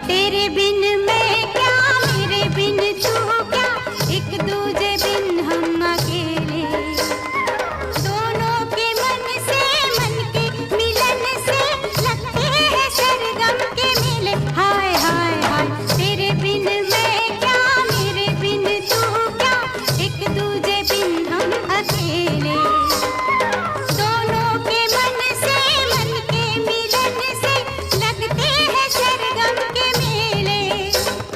तेरे बिन मैं क्या, मेरे बिन तू क्या, एक दूजे बिन हम अकेले। दोनों के मन से मन के मिलन से लगते हैं सरगम के मेले। हाय हाय हाय, तेरे बिन मैं क्या, मेरे बिन तू क्या, एक दूजे बिन हम अकेले। दोनों के मन से मन के मिलन से लगते हैं सरगम के मेले।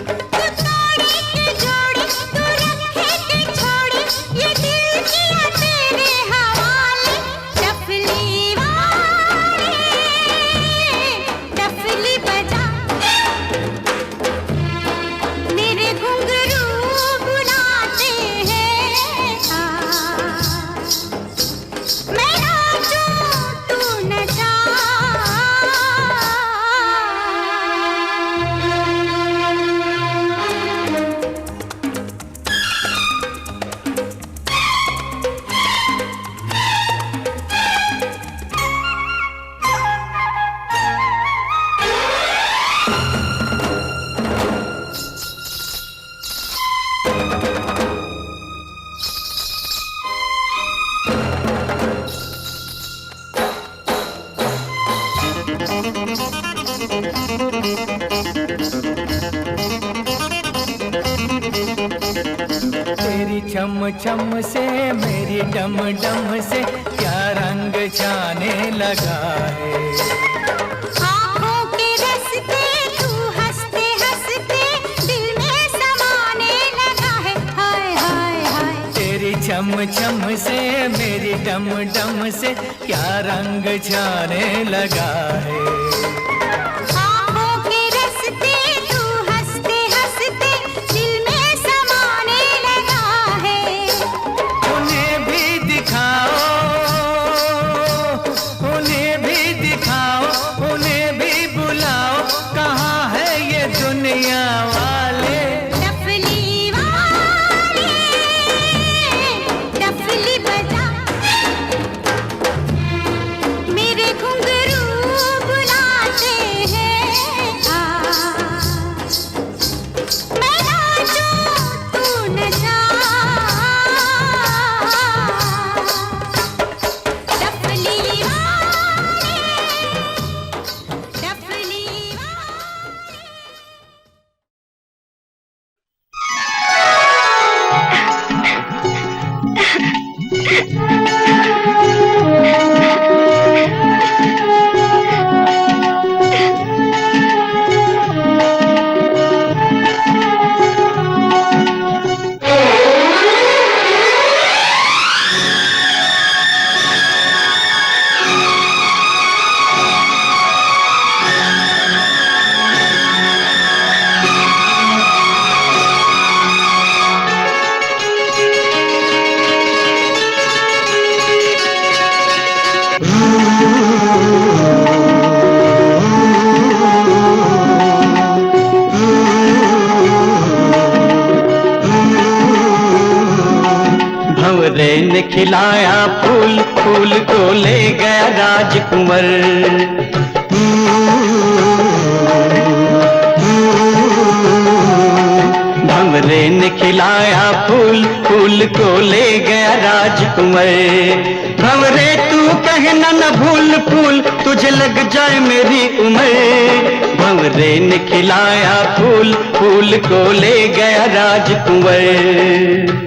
तू तोड़े के जोड़े, तू रखे के छोड़े, ये दिल किया तेरे हवाले। डफली वाले डफली बजा, मेरे घुंघरू बुलाते हैं। मैं नाचूं तू नचा। तेरी छम छम से मेरी डम डम से क्या रंग जाने लगा है। आँखों के रस्ते तू हंसते हंसते दिल में समाने लगा है। हाय हाय हाय, तेरी छम छम से मेरी डम डम से क्या रंग जाने लगा है। आँखों के रस्ते तू हंसते हंसते दिल में समाने लगा है। उन्हें भी दिखाओ, उन्हें भी दिखाओ, उन्हें भी बुलाओ, कहाँ है ये दुनिया वाले। डफली वाले डफली बजा, मेरे घुंघरू बुलाते हैं। मैं नाचूं तू नचा। डफली वाले डफली वाले। भंवरे ने खिलाया फूल, फूल को ले गया राजकुंवर। भंवरे ने खिलाया फूल, फूल को ले गया राजकुंवर। भंवरे तू कहना न भूल फूल, तुझे लग जाए मेरी उम्र। भंवरे ने खिलाया फूल, फूल को ले गया राजकुंवर।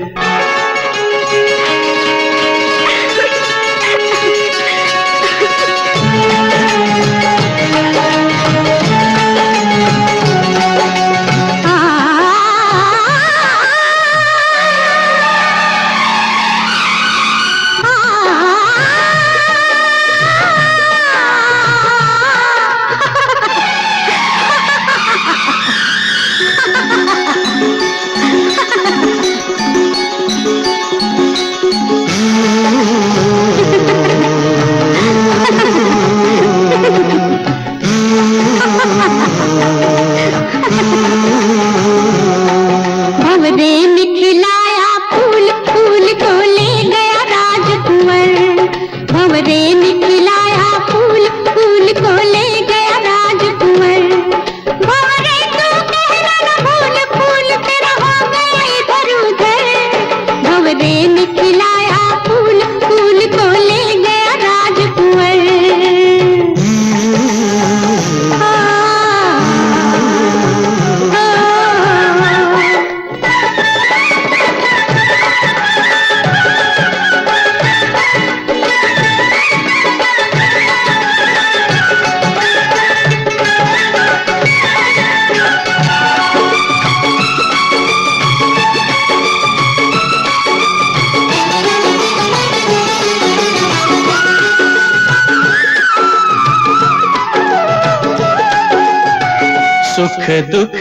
सुख दुख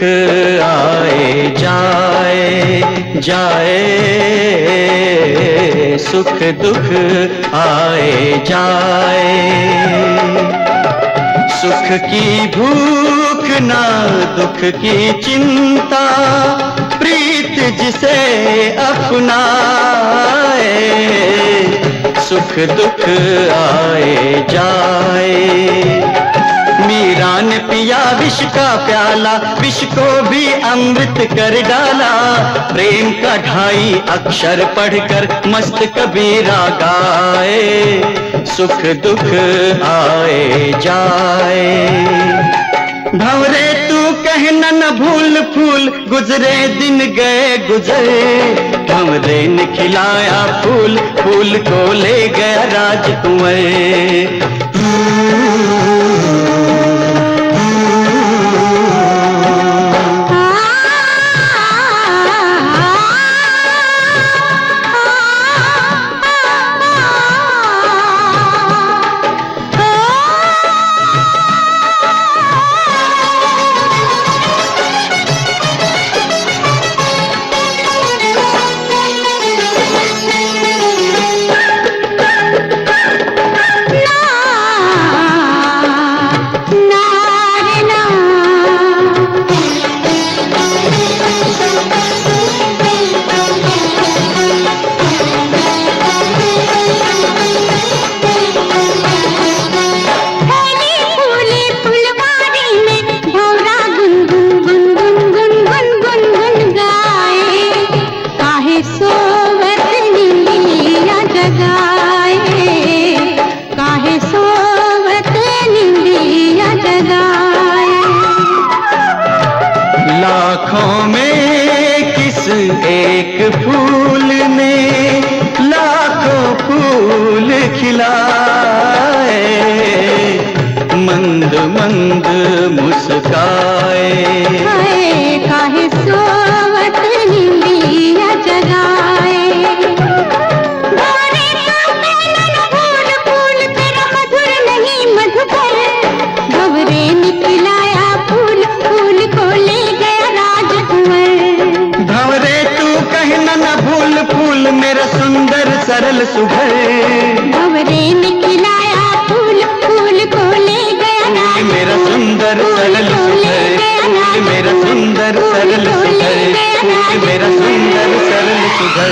आए जाए जाए, सुख दुख आए जाए, सुख की भूख ना दुख की चिंता, प्रीत जिसे अपनाए, सुख दुख आए जाए। मीरा ने पिया विष का प्याला, विष को भी अमृत कर डाला, प्रेम का 2.5 अक्षर पढ़कर मस्त कबीरा गाए, सुख दुख आए जाए। भंवरे तू कहना न भूल फूल, गुजरे दिन गए गुजरे, भंवरे ने खिलाया फूल, फूल को ले गया राजकुंवर। लाखों में किस एक फूल ने लाखों फूल खिलाए, मंद मंद मुस्काए, काहे सोवत निंदिया जगाए। भंवरे तू कहना न भूल फूल, तेरा मधुर नहीं मधुकर, भंवरे ने खिलाया फूल, फूल को ले गया राजकुंवर। भंवरे तू कहना न भूल फूल, मेरा सुंदर सरल सुघर, भंवरे ने खिलाया फूल, फूल को ले गया राजकुंवर। मेरा सुंदर सरल सुघर, फूल मेरा सुंदर सरल सुघर, फूल मेरा सुंदर सरल सुघर।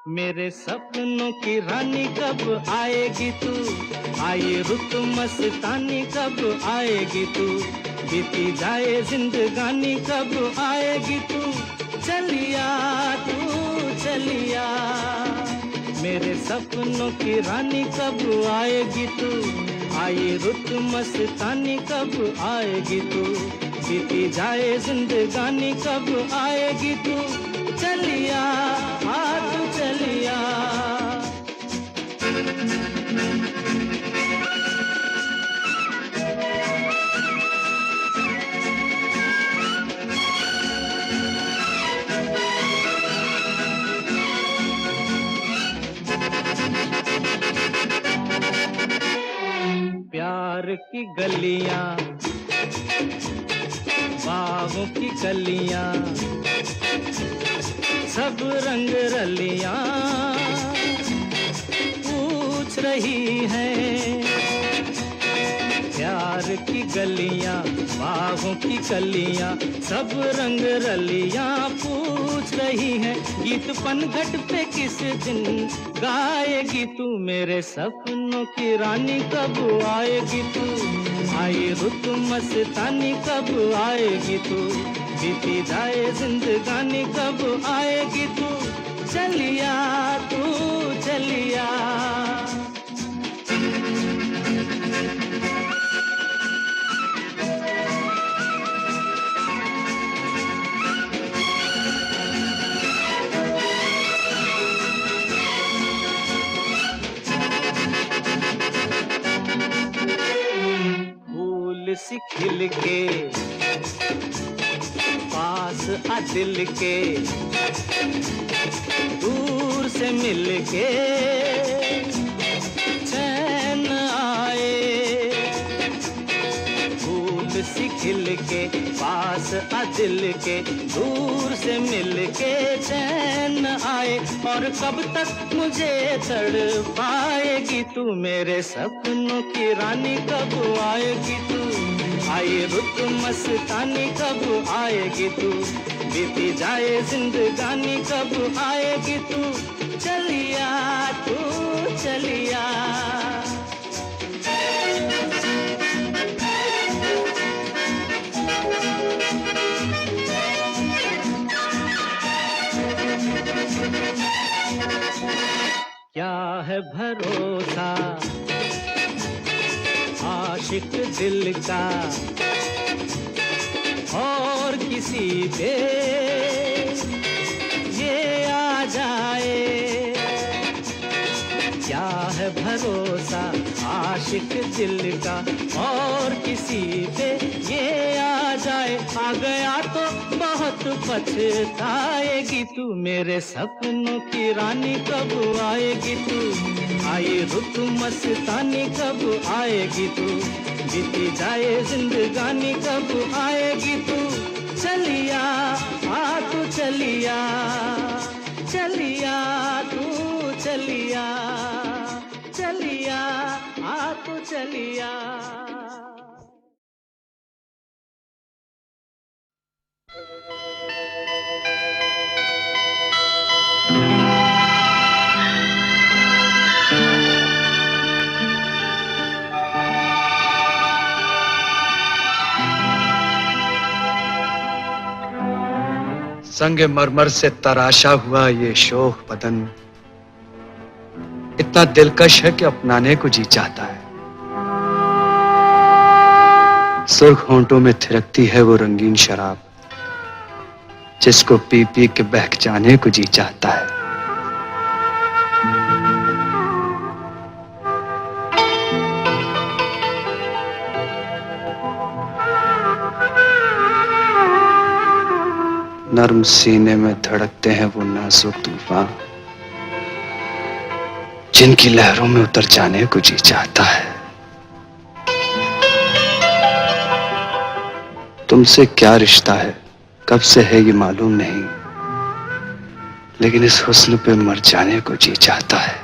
मेरे सपनों की रानी कब आएगी तू, आई रुत मस्तानी कब आएगी तू, बीती जाए जिंदगानी कब आएगी तू, चलिया तू चलिया। मेरे सपनों की रानी कब आएगी तू, आई रुत मस्तानी कब आएगी तू, बीती जाए जिंदगानी कब आएगी तू, चलिया आ तू चलिया। प्यार की गलियां, बागों की कलियां, सब रंग रलियां पूछ रही हैं। प्यार की गलियां, बागों की कलियां, सब रंग रलियां पूछ रही हैं। गीत पनघट पे किस दिन गाएगी तू, मेरे सपनों की रानी कब आएगी तू। आई रुत मस्तानी कब आएगी तू, बीती जाए जिंदगानी कब आएगी तू, चलिया तू चलिया। सी खिल के पास आ दिल के, दूर से मिल के चैन आए। फूल सी खिल के पास आ दिल के, दूर से मिल के चैन आए। और कब तक मुझे तड़पाएगी तू, मेरे सपनों की रानी कब आएगी तू। आई रुत मस्तानी कब आएगी तू, बीती जाए जिंदगानी कब आएगी तू, चलिया तू चलिया। क्या है भरोसा आशिक दिल का, और किसी पे ये आ जाए। क्या है भरोसा आशिक दिल का, और किसी पे ये आ जाए। आ गया तो बहुत पछताएगी तू, मेरे सपनों की रानी कब आएगी तू। आई रुत मस्तानी कब आएगी तू, बीती जाए जिंदगानी कब आएगी तू, चलिया आ तू चलिया। चलिया तू चलिया, चलिया आ तू चलिया। संगे मरमर से तराशा हुआ ये शोख बदन इतना दिलकश है कि अपनाने को जी चाहता है। सुर्ख होंठों में थिरकती है वो रंगीन शराब, जिसको पी पी के बहक जाने को जी चाहता है। नर्म सीने में धड़कते हैं वो नाजुक तूफान, जिनकी लहरों में उतर जाने को जी चाहता है। तुमसे क्या रिश्ता है, कब से है ये मालूम नहीं, लेकिन इस हुस्न पे मर जाने को जी चाहता है।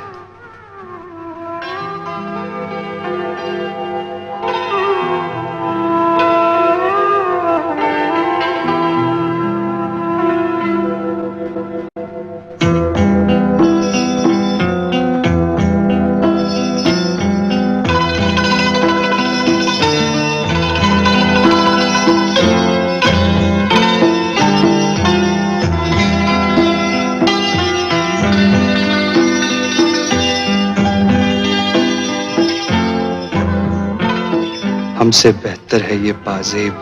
हमसे बेहतर है ये पाजेब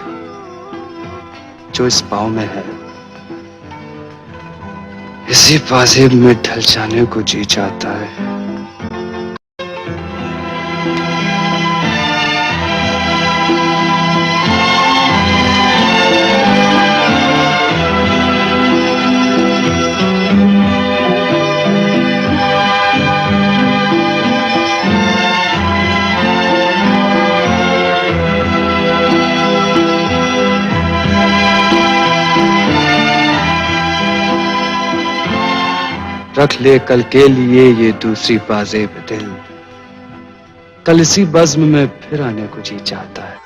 जो इस पाँव में है। इसी पाजेब में ढल जाने को जी चाहता है। रख ले कल के लिए ये दूसरी पाजेब दिल, कल इसी बज़्म में फिर आने को जी चाहता है।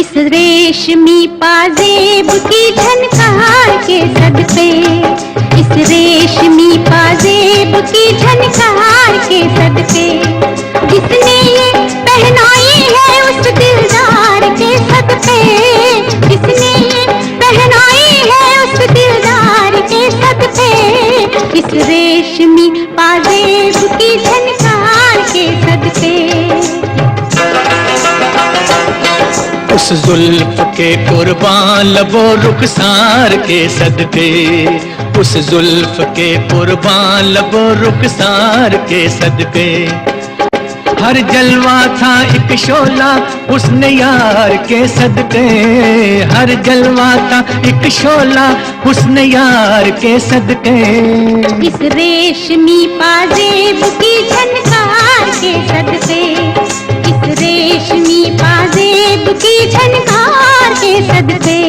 इस रेशमी पाजेब की झनकार के सदके, इस रेशमी पाजेब की झनकार के सदके, जिसने ये पहनाई है उस दिलदार के सदके, जिसने ये पहनाई है उस दिलदार के सदके, इस रेशमी पाजेब की झनकार के सदके। उस जुल्फ के कुर्बान लबो रुखसार के सदके, उस जुल्फ के कुर्बान लबो रुखसार के सदके, हर जलवा था एक शोला हुस्न यार के सदके, हर जलवा था एक शोला हुस्न यार के सदके। इस रेशमी पाजेब की झनकार के सदके, इस रेशमी पाजेब की झनकार के सदके।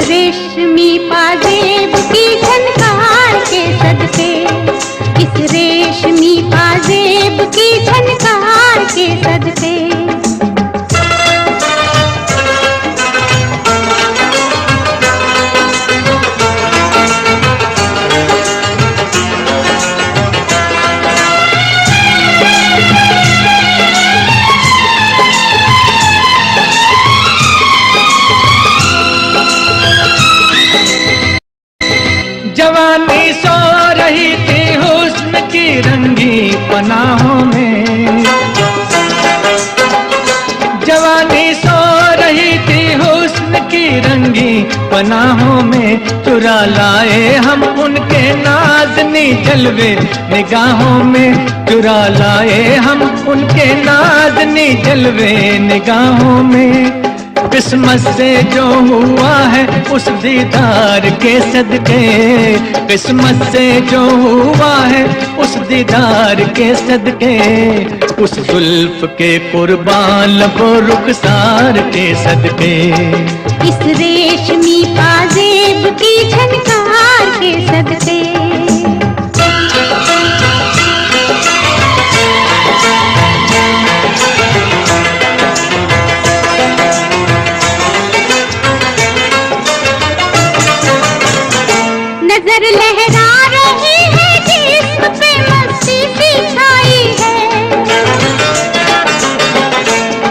रेशमी पाजेब की झनकार के सदके, इस रेशमी पाजेब की झनकार के सदके। जवानी सो रही थी हुस्न की रंगी पनाहों में, जवानी सो रही थी हुस्न की रंगी पनाहों में, चुरा लाए हम उनके नाज़नी जलवे निगाहों में, चुरा लाए हम उनके नाज़नी जलवे निगाहों में। किस्मत से जो हुआ है उस दीदार के सदके, किस्मत से जो हुआ है उस दीदार के सदके, उस जुल्फ के कुर्बान लबो रुखसार के सदके। इस रेशमी पाजेब की झनकार के सदके। नजर लहरा रही है जिस्म पे मस्ती सी छाई है,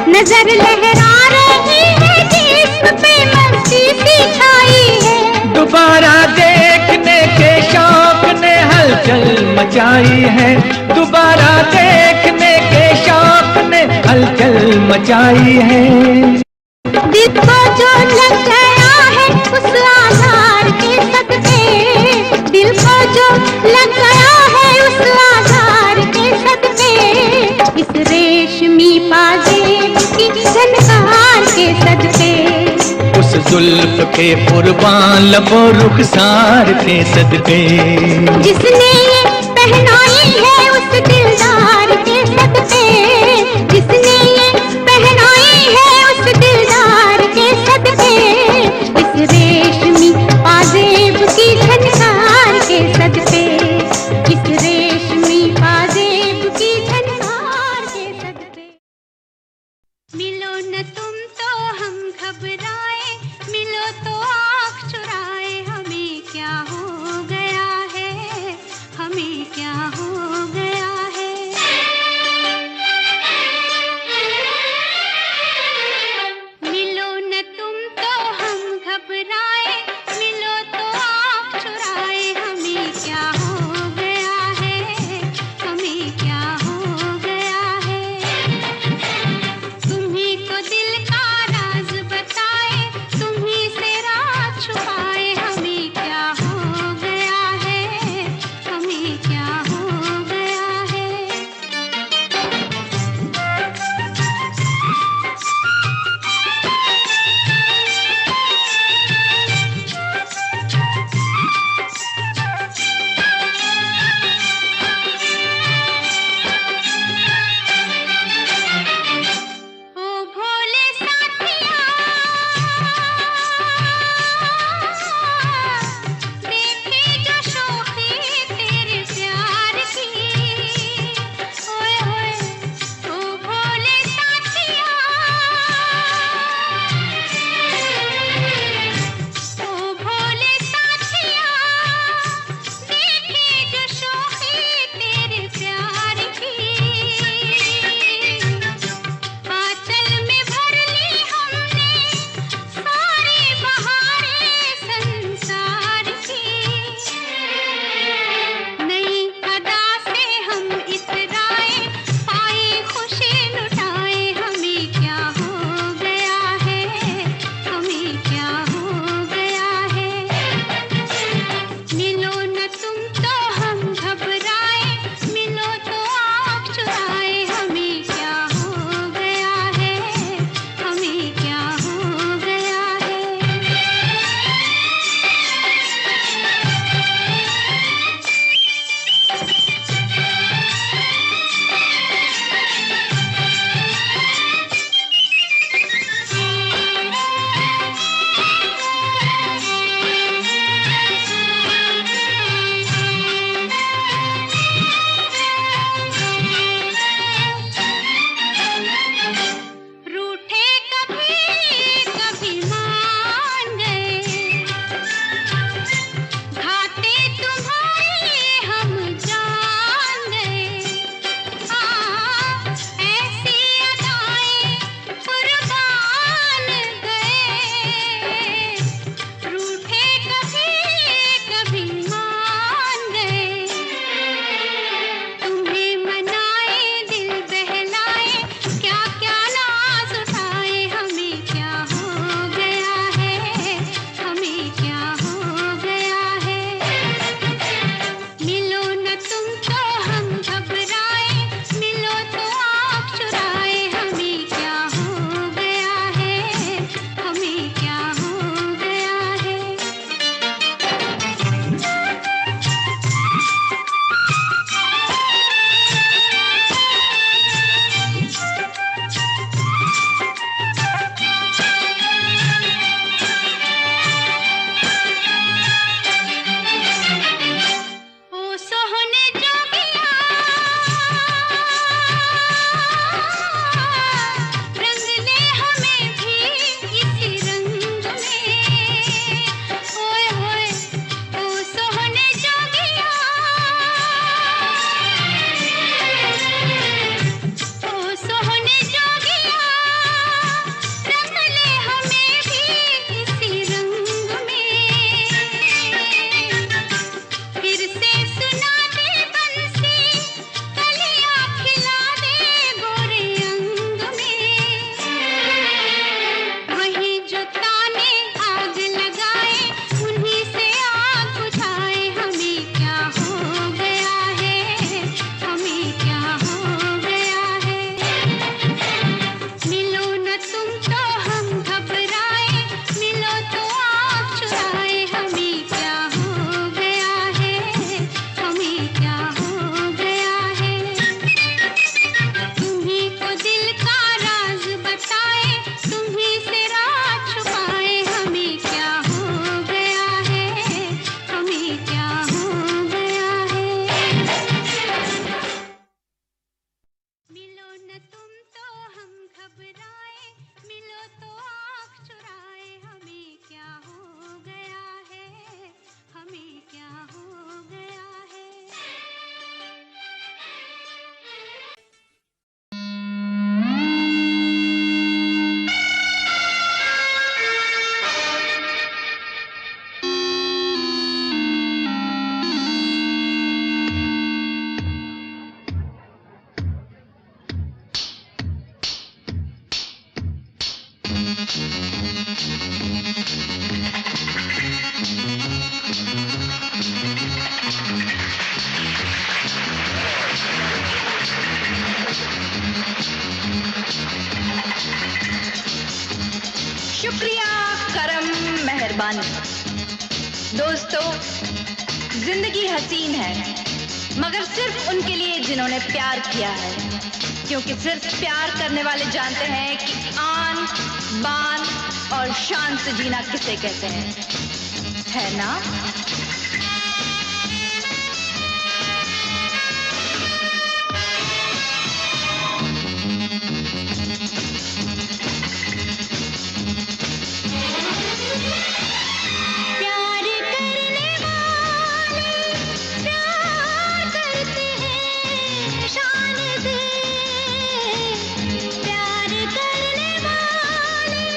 नजर लहरा रही है जिस्म पे मस्ती सी छाई है। दोबारा देखने के शौक ने हलचल मचाई है, दोबारा देखने के शौक ने हलचल मचाई है। दिल को जो लग गया है उस आधार के सदके, दिल को जो लग गया है उस आधार के सदके, इस रेशमी पाजेब की झनकार के सदके। उस जुल्फ के कुर्बान लबों रुखसार थे सदके। जिसने ये पहनाई है उस दिलदार के सदके, जिसने ये पहनाई है उस दिलदार के सदके, इस रेशमी पाजेब की झनकार के सदके, इस रेशमी पाजेब की झनकार के सदके। मिलो न तुम तो हम घबराए, मिलो तो आँख चुराए, हमें क्या हो गया है, हमें क्या हो गया है। शुक्रिया, करम, मेहरबानी। दोस्तों, जिंदगी हसीन है मगर सिर्फ उनके लिए जिन्होंने प्यार किया है, क्योंकि सिर्फ प्यार करने वाले जानते हैं कि आन बान और शान से जीना किसे कहते हैं, है ना? प्यार करने वाले प्यार करते हैं शान से, प्यार करने वाले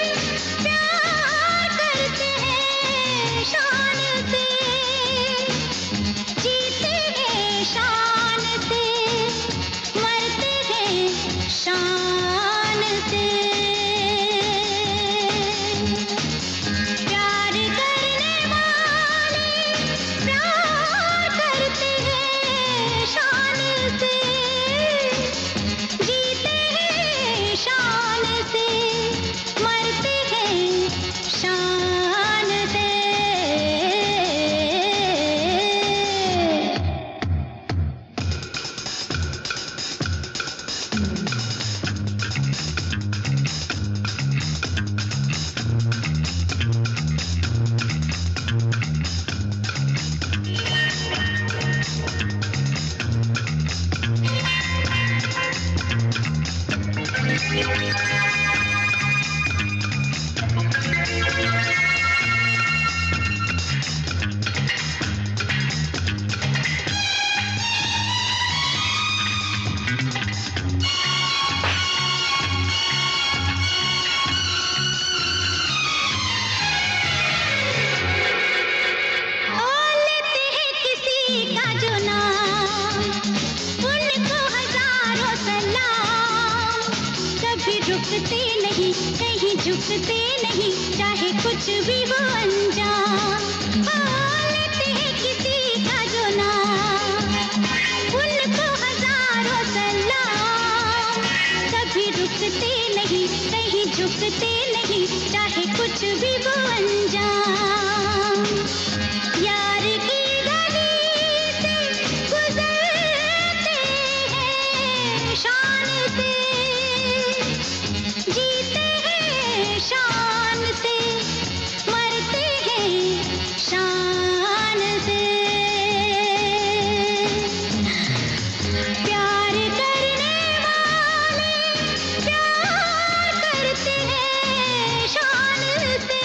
प्यार करते हैं शान से, जीते हैं शान से, मरते हैं शान से। प्यार करने वाले प्यार करते हैं शान से, जीते हैं शान से, मरते हैं शान से। लेते हैं किसी का जो नाम, उनको हजारों सलाम, कभी रुकते नहीं, कहीं झुकते नहीं, चाहे कुछ भी हो अंजाम। लेते हैं किसी का जो नाम, उनको हजारों सलाम, कभी रुकते नहीं, कहीं झुकते नहीं, चाहे कुछ भी हो अंजाम। यार की गली से गुजरते हैं शान से, जीते हैं शान से, मरते हैं शान से। प्यार करने वाले प्यार करते हैं शान से,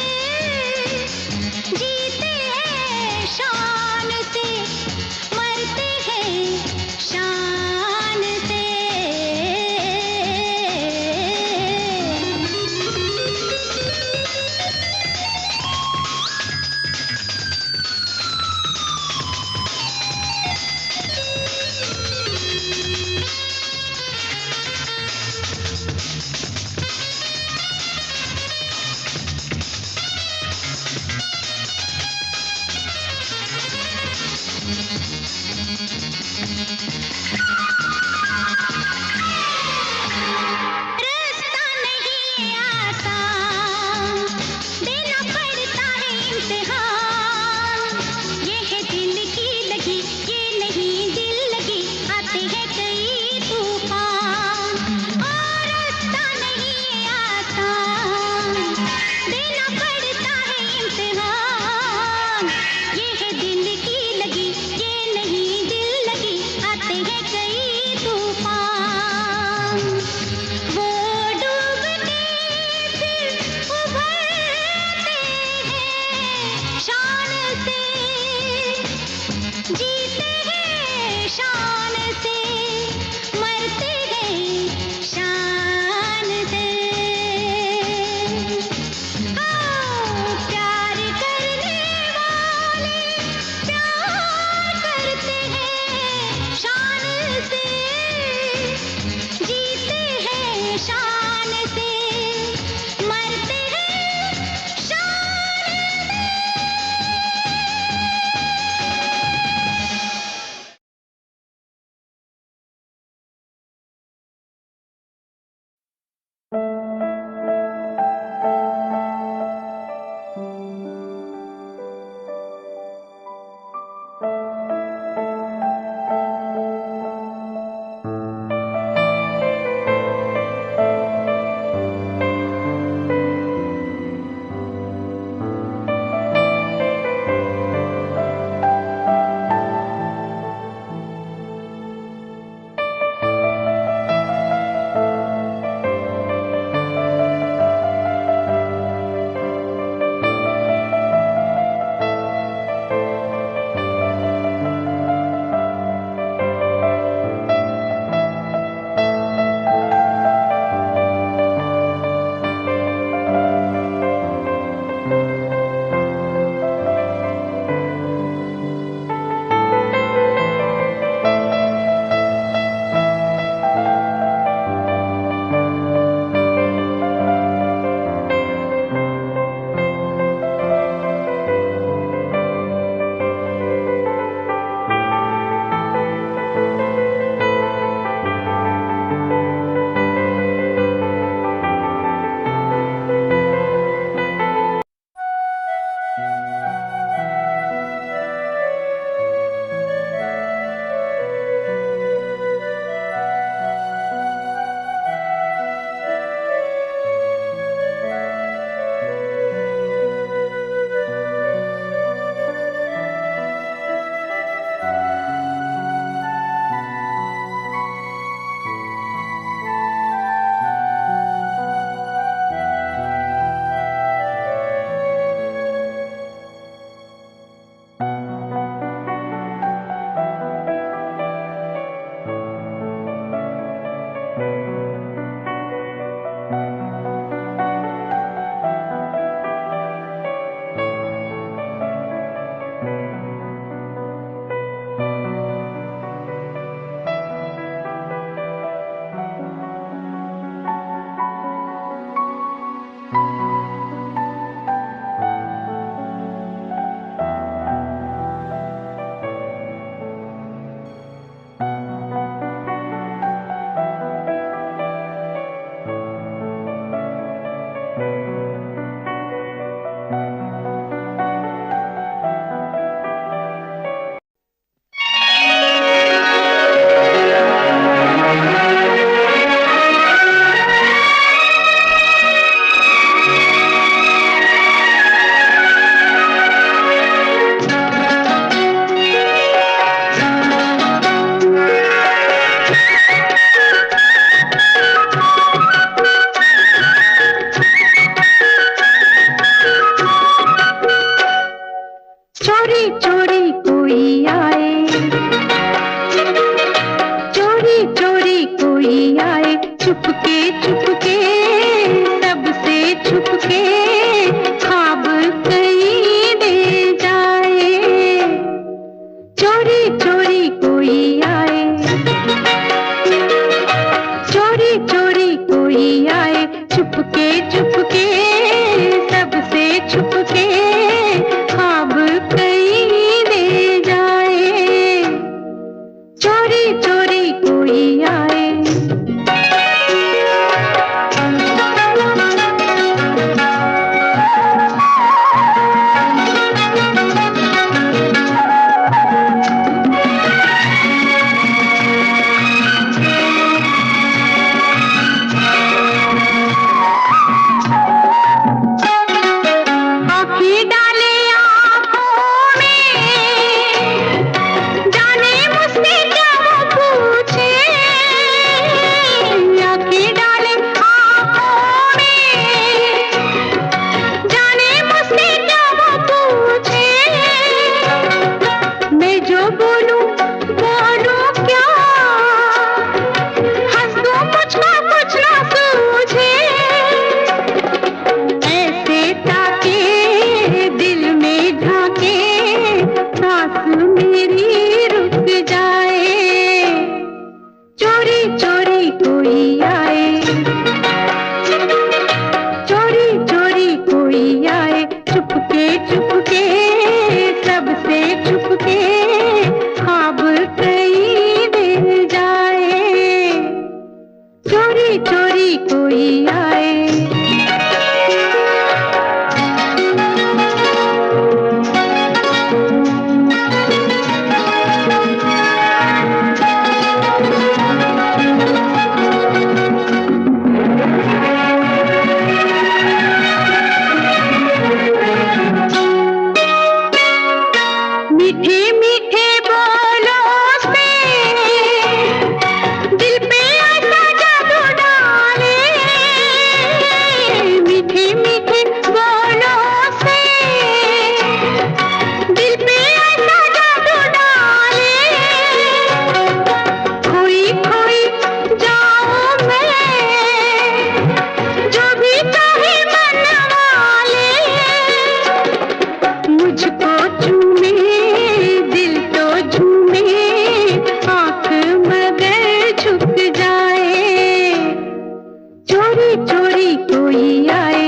मीठे मीठे बोलों से दिल पे ऐसा जादू डाले, मीठे मीठे बोलों से दिल पे ऐसा जादू डाले, खोई खोई जाऊं मैं जो भी चाहे मन वाले, मुझको चूमे दिल तो झूमे, आंख मगर झुक जाए, चोरी चोरी कोई आए,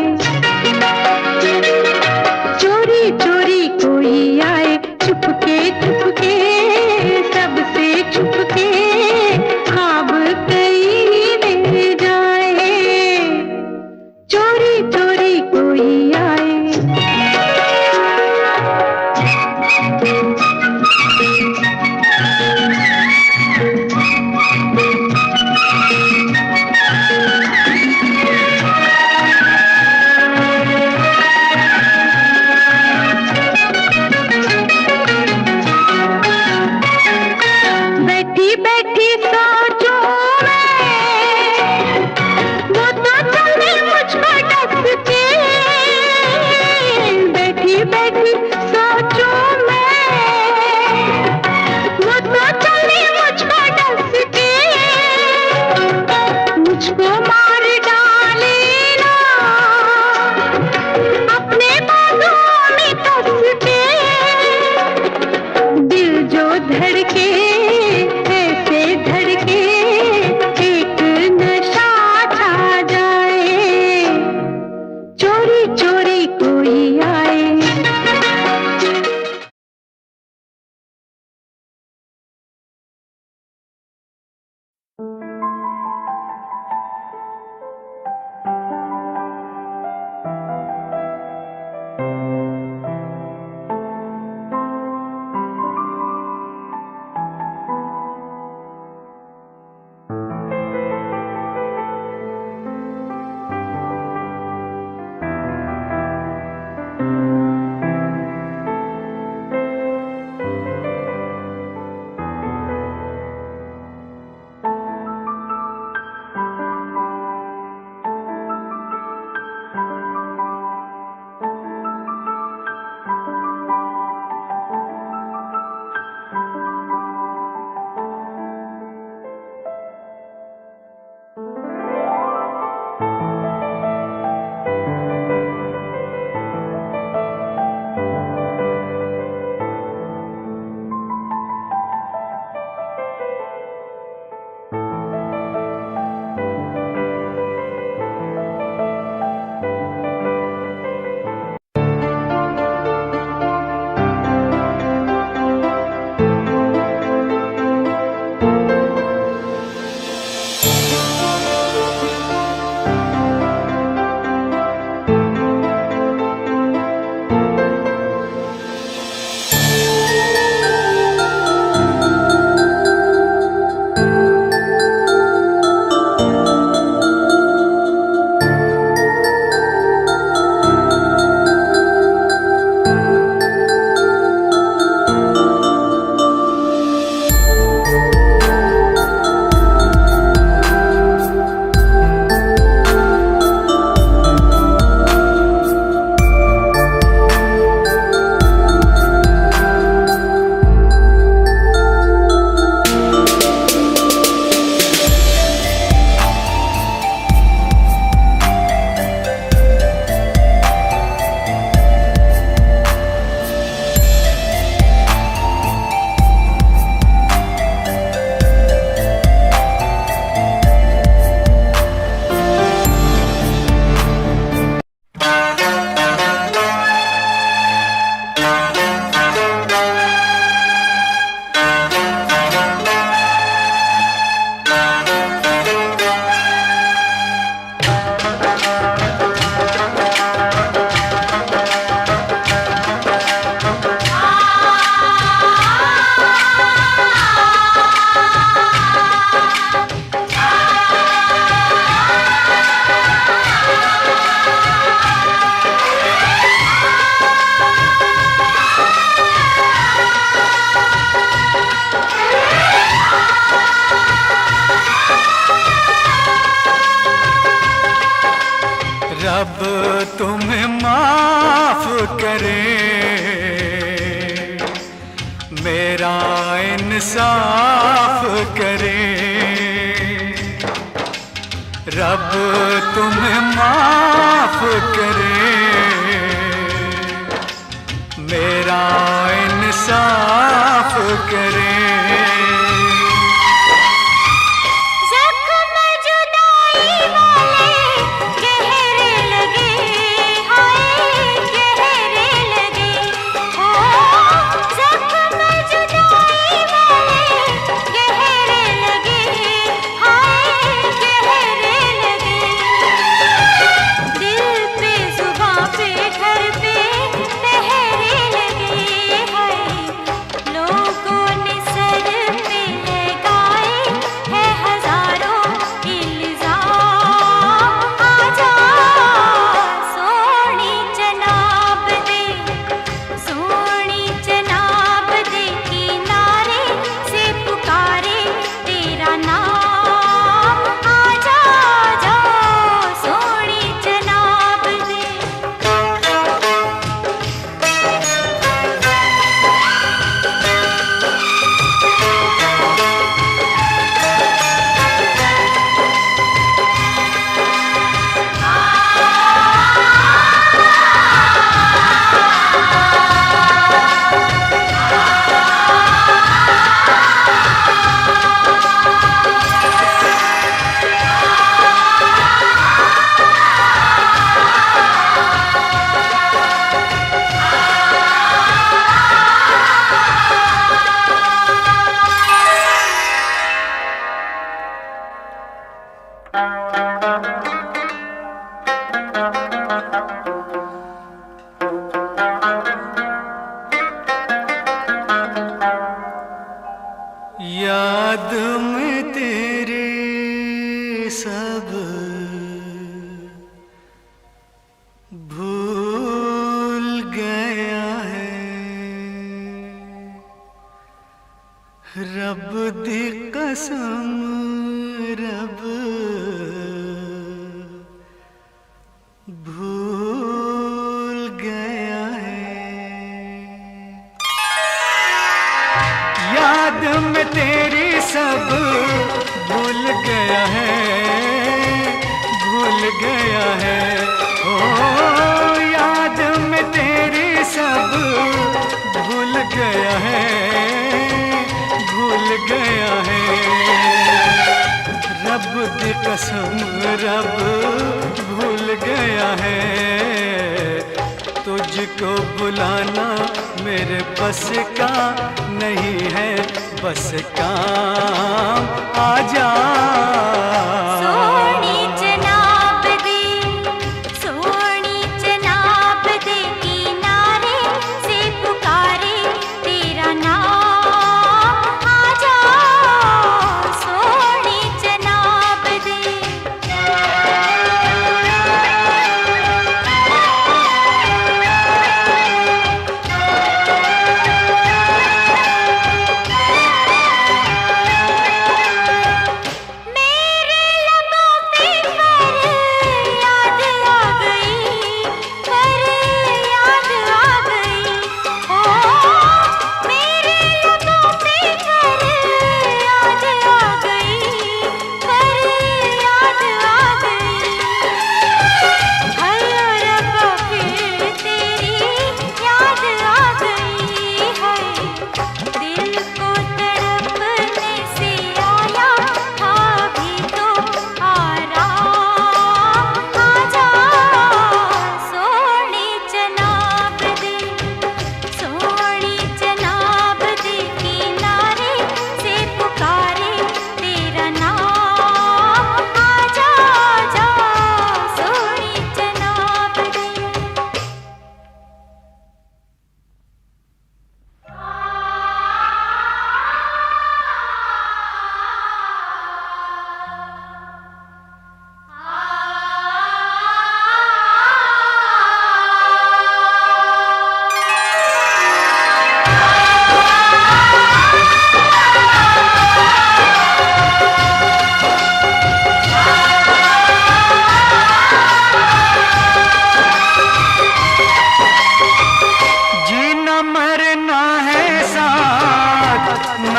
चोरी चोरी कोई आए, छुपके छुपके सबसे छुपके ख्वाब कई ले जाए, चोरी चोरी कोई आए। बैठी बैठी सोचूं मैं, वो तो चले मुझको डस के, बैठी बैठी सोचूं मैं, वो तो चले मुझको डस के, मुझको मार डाले ना अपने बाहों में कस के, दिल जो धड़के ऐसे धड़के एक नशा छा जाए, चोरी चोरी कोई आए। Thank you. मेरा इंसाफ करे, रब तुम्हें माफ करे, मेरा इंसाफ करे। जख्म जुदाई वाले गहरे लगे, हाय गहरे लगे, ओ जख्म जुदाई वाले गहरे लगे, हाय गहरे लगे। दिल पे जुबां पे घर पे पहरे लगे, हाय लोगों ने सर पे लगाए है हजारों इल्जाम। आजा सोनी जनाब दे, सोनी जनाब दे, किनारे से पुकारे तेरा नाम। आजा जा सोनी जनाब दे। याद में तेरे सब भूल गया है, रब दी कसम रब भूल गया है। याद में तेरी सब भूल गया है, भूल गया है, ओ याद में तेरी सब भूल गया है, भूल गया है। रब दी कसम रब भूल गया है, तुझको बुलाना मेरे बस का नहीं है, बस काम आजा। सोनी जनाब दे, सोनी जनाब दे, किनारे से पुकारे तेरा नाम। आजा सोनी जनाब दे।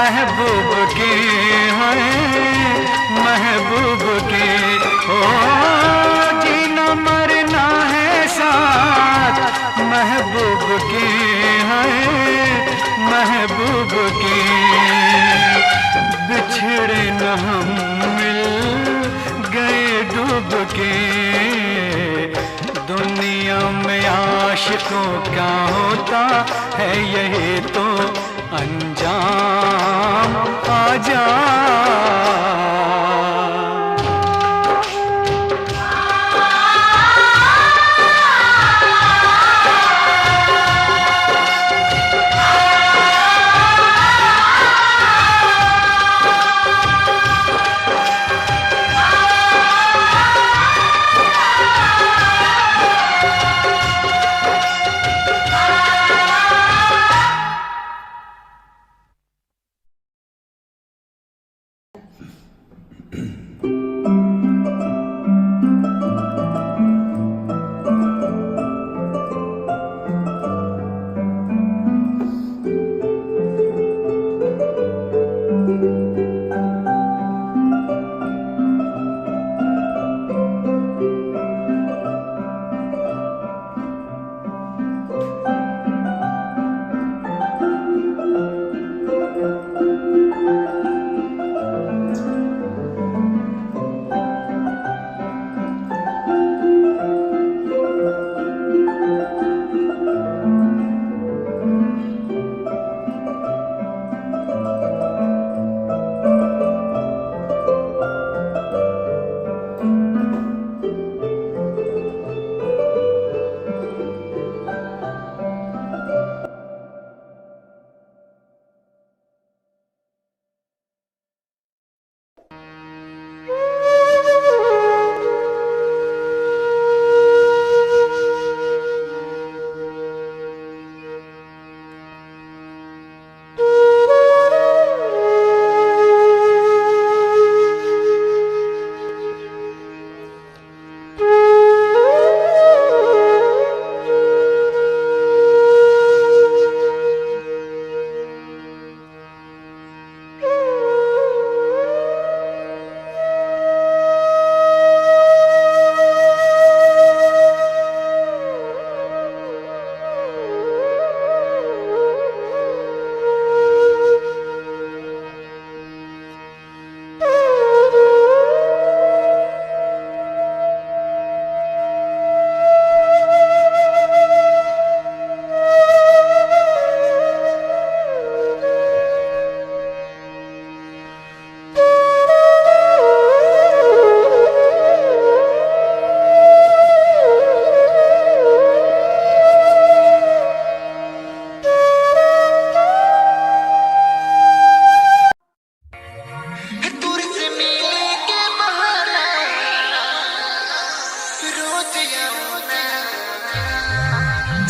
महबूब की है, महबूब की। ओ जीना मरना है साथ महबूब की है, महबूब की। बिछड़े न हम मिल गए डूब के, दुनिया में आशिकों क्या होता है यही तो अंजाम आ जा।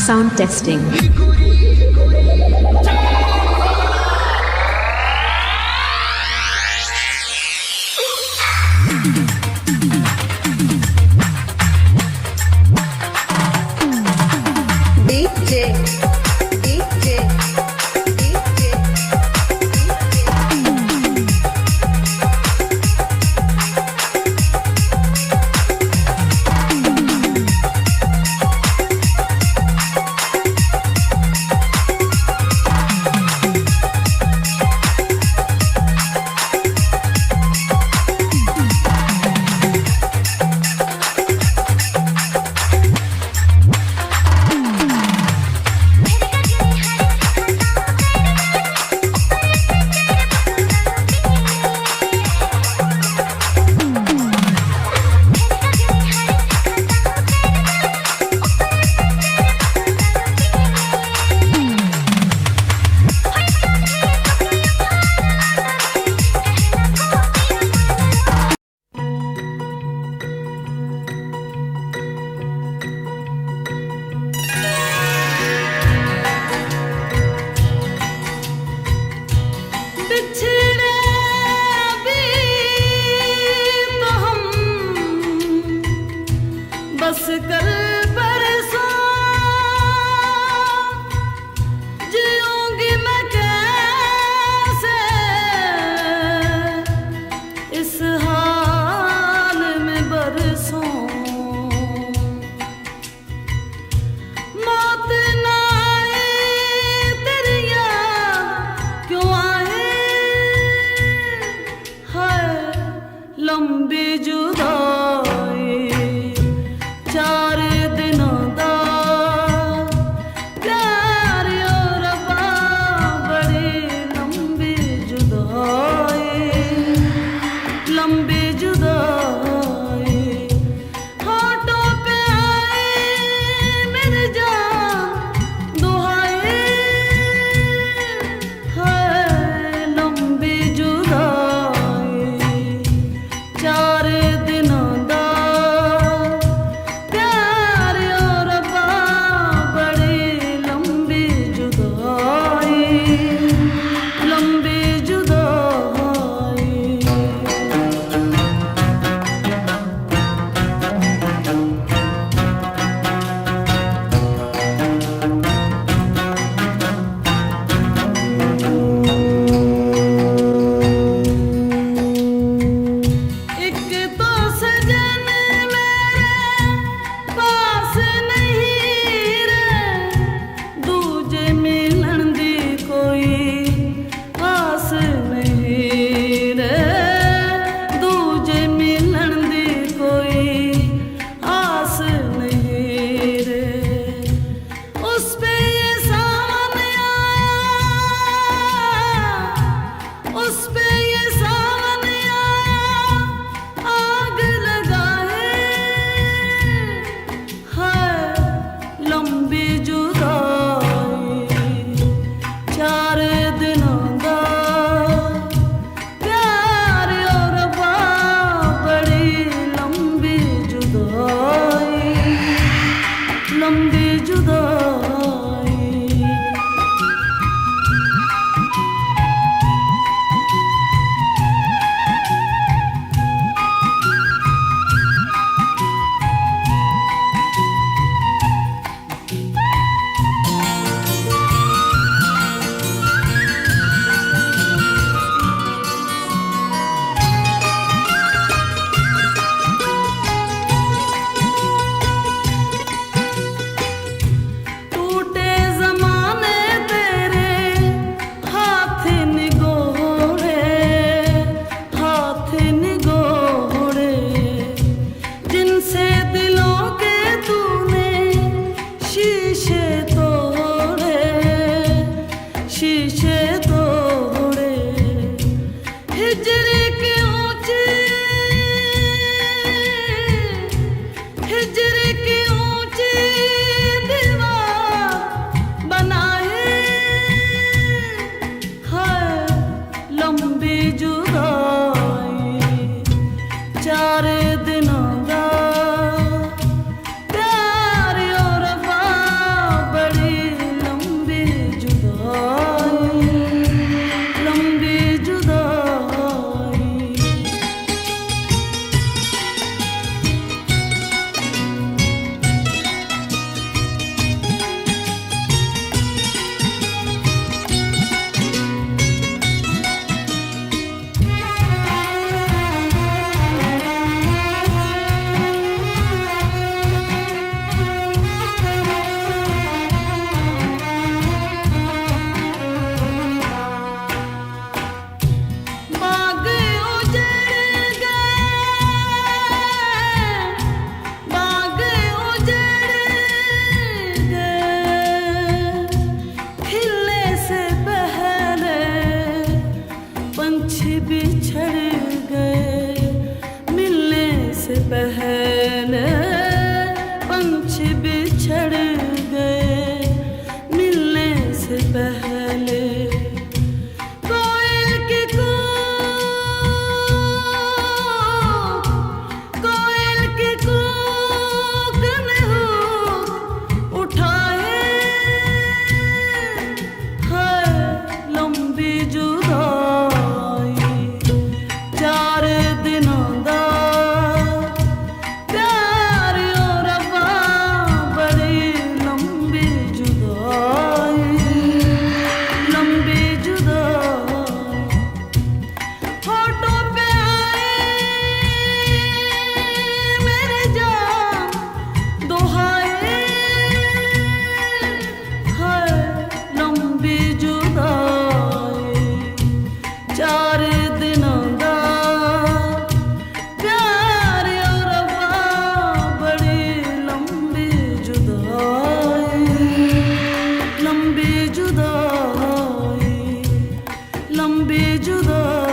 Sound testing. लंबी जुदाई 4 दिनों दा प्यार ओ रब्बा बड़ी लंबी जुदाई लंबी जुदाई होठों पे आए मेरी जान दुहाई है लंबी जुदाई 4 दिनों दा प्यार ओ रब्बा बड़ी लंबी जुदाई लंबी जुदाई एक तो सजन मेरे पास नहीं रे दूजे मिलन दी कोई आस नहीं रे दूजे मिलन दी कोई आस नहीं रे उस पे ये सावन आया उस पे ये सावन आया आग लगाए है लंबी जुदाई 4 दिनों दा प्यार ओ रब्बा बड़ी लंबी जुदाई लंबी जुदाई टूटे ज़माने तेरे हाथ निगोड़े जिनसे दिलों के तूने शीशे तोड़े हिजर के ऊंचे हिजर की ऊंची दीवार बनाए है लंबी जुदाई 4 दिनों दा प्यार ओ रब्बा बड़ी लंबी जुदाई लंबी जुदाई बाग उजड़ गए खिलने से पहले पंछी बिछड़ गए मिलने से पहले पंछी बिछड़ गए मिलने से पहले कोयल की कूक ने हुक उठाए है लंबी जुदाई जुदाई।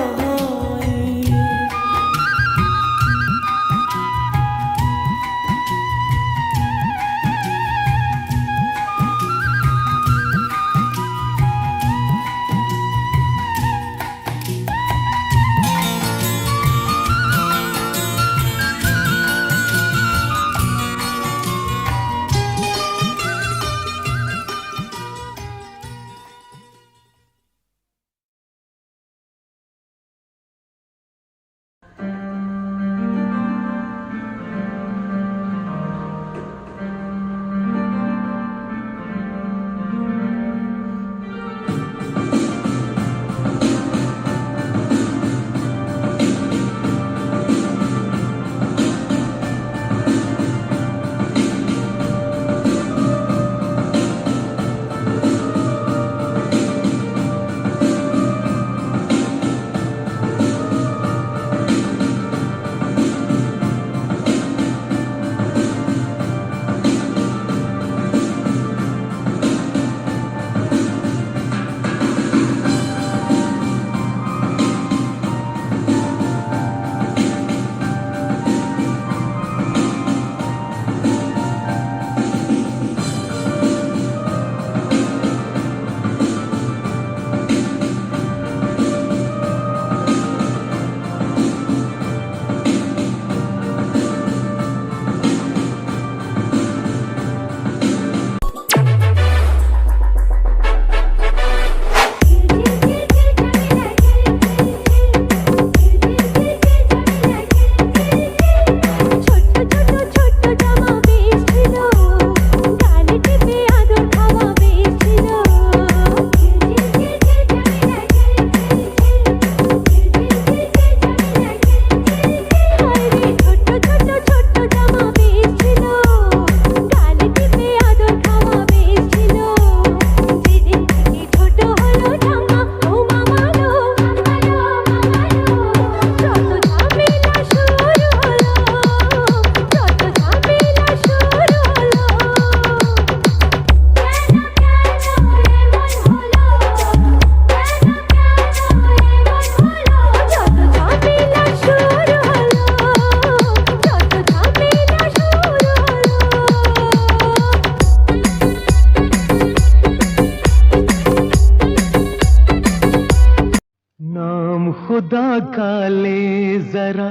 खुदा का ले जरा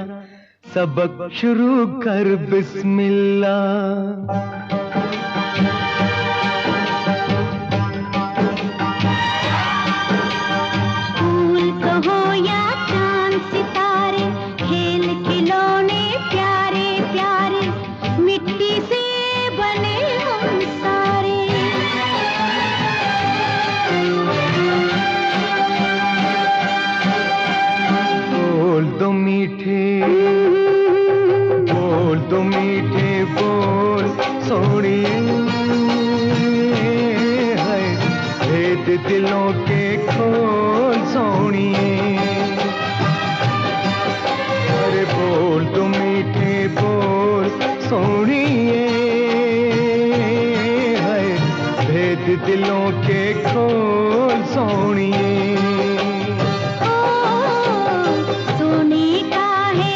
सबक शुरू कर बिस्मिल्लाह। फूल कहो या चांद सितारे, खेल खिलौने प्यारे प्यारे, मिट्टी से बने हम सारे। बोल दो मीठे बोल सोनिए, है भेद दिलों के खोल सोनिए। अरे बोल दो मीठे बोल सोनिए, है भेद दिलों के खोल सोनिए। सोने का है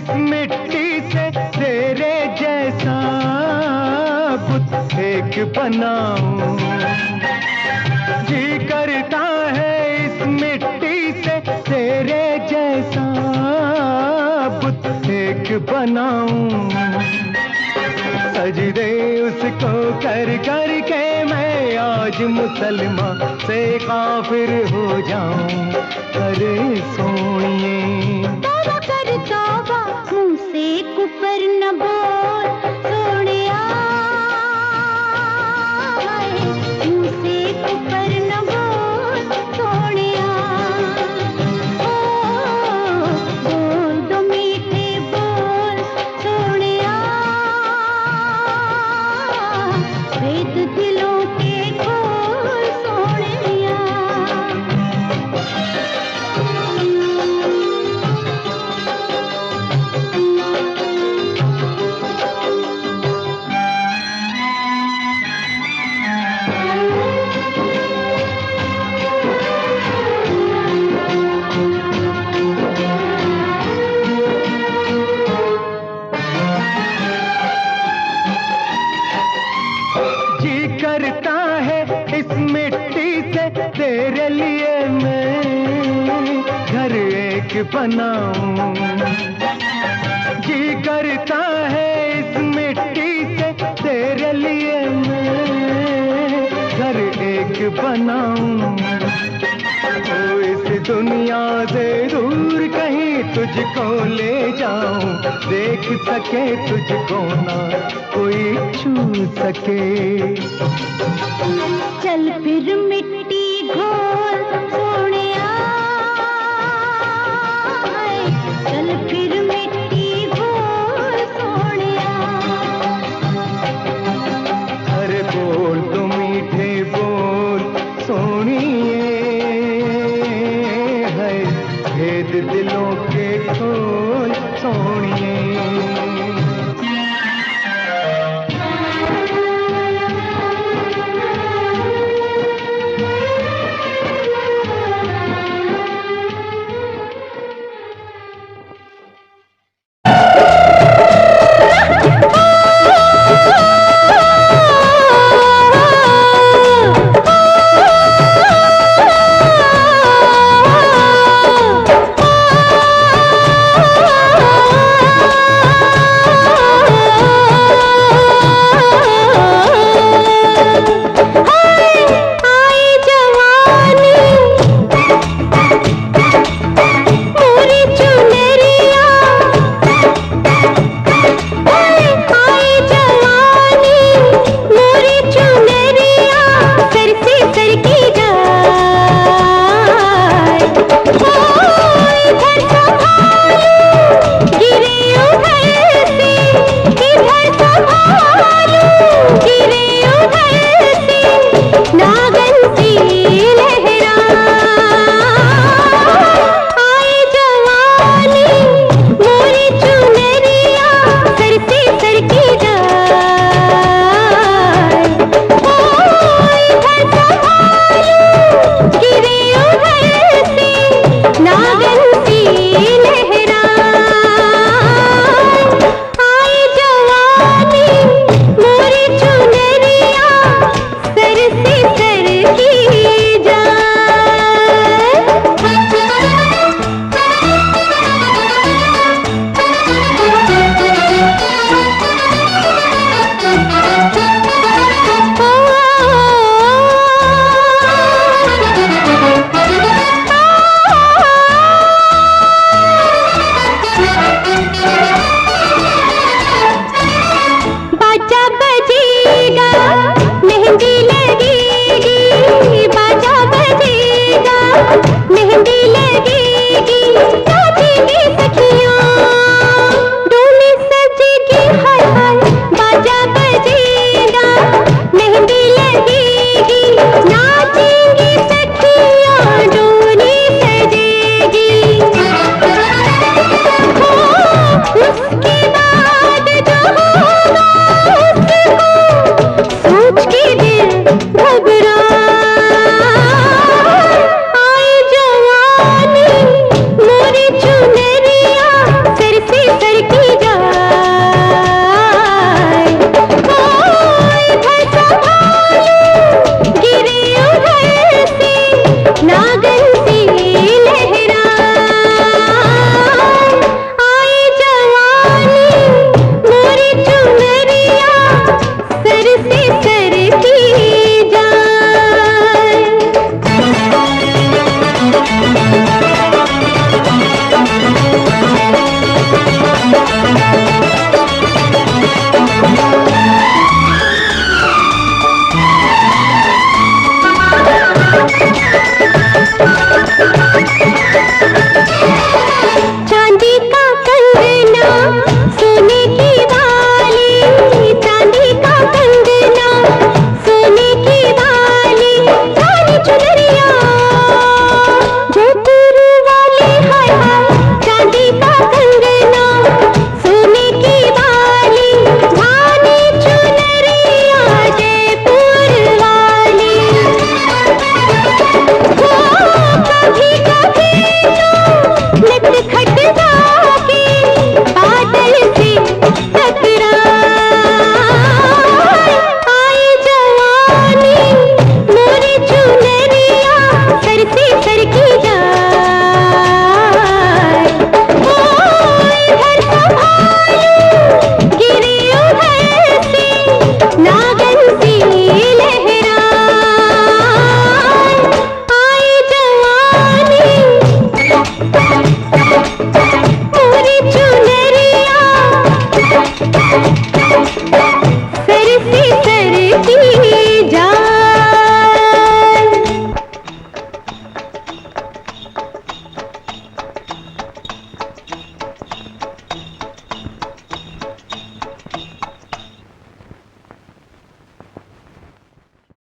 इस मिट्टी से तेरे जैसा बुत एक बनाऊं। जी करता है इस मिट्टी से तेरे जैसा बुत एक बनाऊं। सजदे उसको कर कर के मैं आज मुसलमान से काफिर हो जाऊं। अरे सोनिए तौबा कर तौबा, मुंह से कुफर न बोल सोनिया, मुंह से कुफर न बोल सोनिया। ओ बोल दो मीठे बोल सोनिया, वेद दिलों के खोल सोनिया। जी करता है इस मिट्टी से तेरे लिए मैं घर एक बनाऊं। जी करता है इस मिट्टी से तेरे लिए मैं घर एक बनाऊं। ओ इस दुनिया से दूर कहीं तुझको ले जाऊं, देख सके तुझको ना कोई छू सके। चल फिर मिट्टी घोल